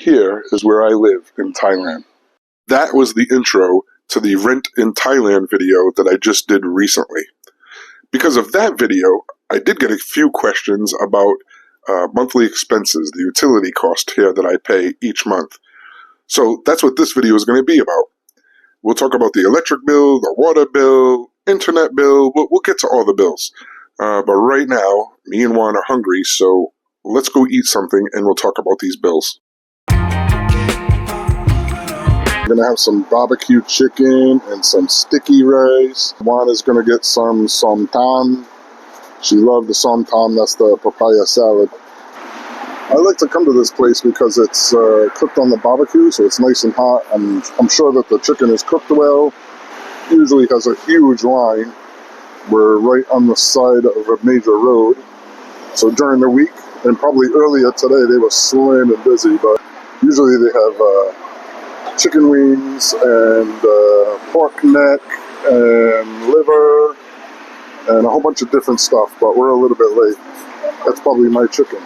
here is where I live in Thailand. That was the intro to the Rent in Thailand video that I just did recently. Because of that video, I did get a few questions about monthly expenses, the utility cost here that I pay each month. So that's what this video is going to be about. We'll talk about the electric bill, the water bill, internet bill. We'll get to all the bills. But right now, me and Juan are hungry, so let's go eat something and we'll talk about these bills. I'm going to have some BBQ chicken and some sticky rice. Juan is going to get some somtam. She loved the somtam, that's the papaya salad. I like to come to this place because it's cooked on the barbecue, so it's nice and hot, and I'm sure that the chicken is cooked well. Usually has a huge line. We're right on the side of a major road. So during the week, and probably earlier today, they were slammed and busy, but usually they have chicken wings and pork neck and liver and a whole bunch of different stuff, but we're a little bit late. That's probably my chicken.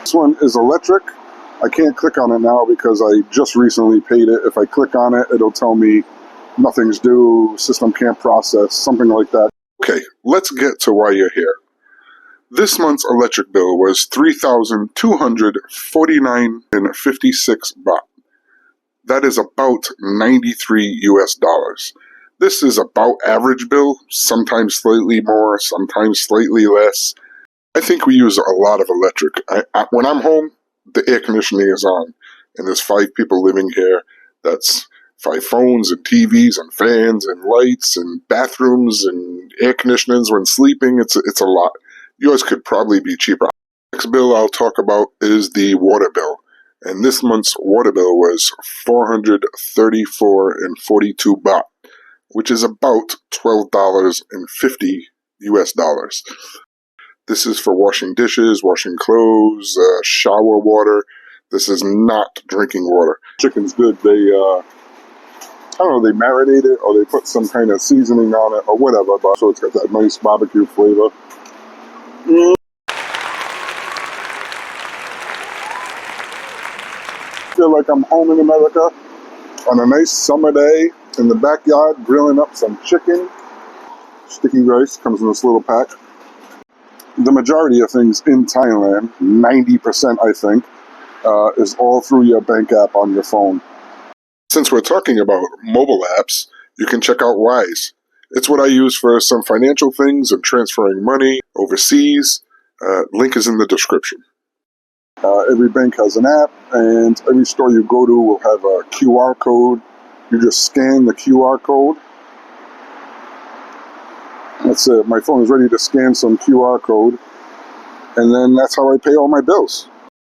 This one is electric. I can't click on it now because I just recently paid it. If I click on it, it'll tell me nothing's due, system can't process, something like that. Okay, let's get to why you're here. This month's electric bill was 3,249.56 baht. That is about 93 US dollars. This is about average bill, sometimes slightly more, sometimes slightly less. I think we use a lot of electric. When I'm home, the air conditioning is on, and there's 5 people living here. That's 5 phones and TVs and fans and lights and bathrooms and air conditioners when sleeping. It's a lot. Yours could probably be cheaper. The next bill I'll talk about is the water bill. And this month's water bill was 434.42 baht, which is about $12.50 US dollars. This is for washing dishes, washing clothes, shower water. This is not drinking water. Chicken's good. They, I don't know, they marinate it or they put some kind of seasoning on it or whatever, but so it's got that nice barbecue flavor. I feel like I'm home in America on a nice summer day in the backyard grilling up some chicken. Sticky rice comes in this little pack. The majority of things in Thailand, 90% I think, is all through your bank app on your phone. Since we're talking about mobile apps, you can check out Wise. It's what I use for some financial things and transferring money overseas. Link is in the description. Every bank has an app, and every store you go to will have a QR code. You just scan the QR code. That's it. My phone is ready to scan some QR code, and then that's how I pay all my bills.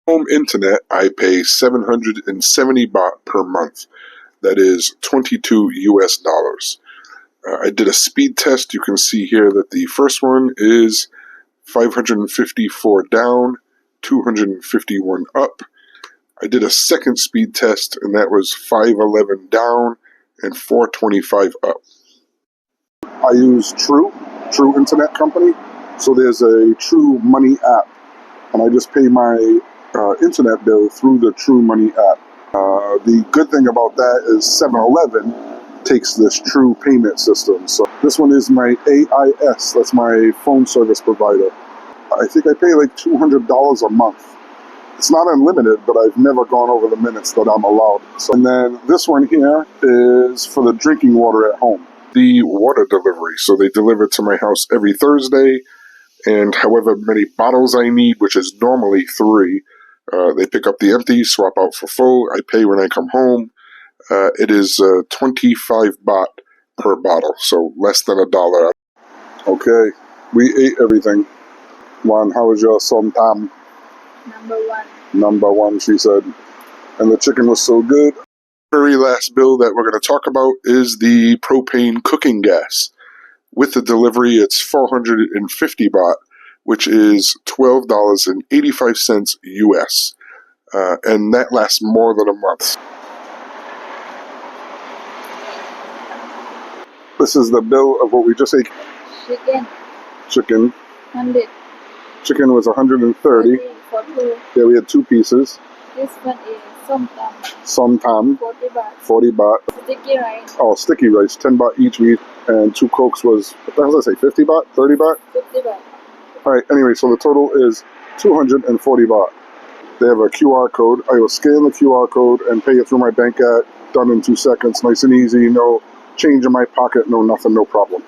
Home internet, I pay 770 baht per month. That is 22 US dollars. I did a speed test. You can see here that the first one is 554 down, 251 up. I did a second speed test, and that was 511 down and 425 up. I use True Internet Company. So there's a True Money app, and I just pay my internet bill through the True Money app. The good thing about that is 7-Eleven takes this True payment system. So this one is my AIS, that's my phone service provider. I think I pay like $200 a month. It's not unlimited, but I've never gone over the minutes that I'm allowed. So, and then this one here is for the drinking water at home. The water delivery. So they deliver to my house every Thursday, and however many bottles I need, which is normally 3, they pick up the empty, swap out for full. I pay when I come home. It is 25 baht per bottle, so less than $1. Okay, we ate everything. Juan, how was your somtam? Number one, she said. And the chicken was so good. Very last bill that we're going to talk about is the propane cooking gas. With the delivery, it's 450 baht, which is $12.85 US. And that lasts more than a month. This is the bill of what we just ate. Chicken. Chicken. 100. Chicken was 130. For two. Yeah, we had 2 pieces. This one is somtam. Somtam, 40 baht. 40 baht. Sticky rice. Oh, sticky rice, 10 baht each week. And 2 Cokes was, what the hell did I say, 50 baht? 30 baht? 50 baht. Alright, anyway, so the total is 240 baht. They have a QR code. I will scan the QR code and pay it through my bank app. Done in 2 seconds. Nice and easy. No change in my pocket. No nothing. No problem.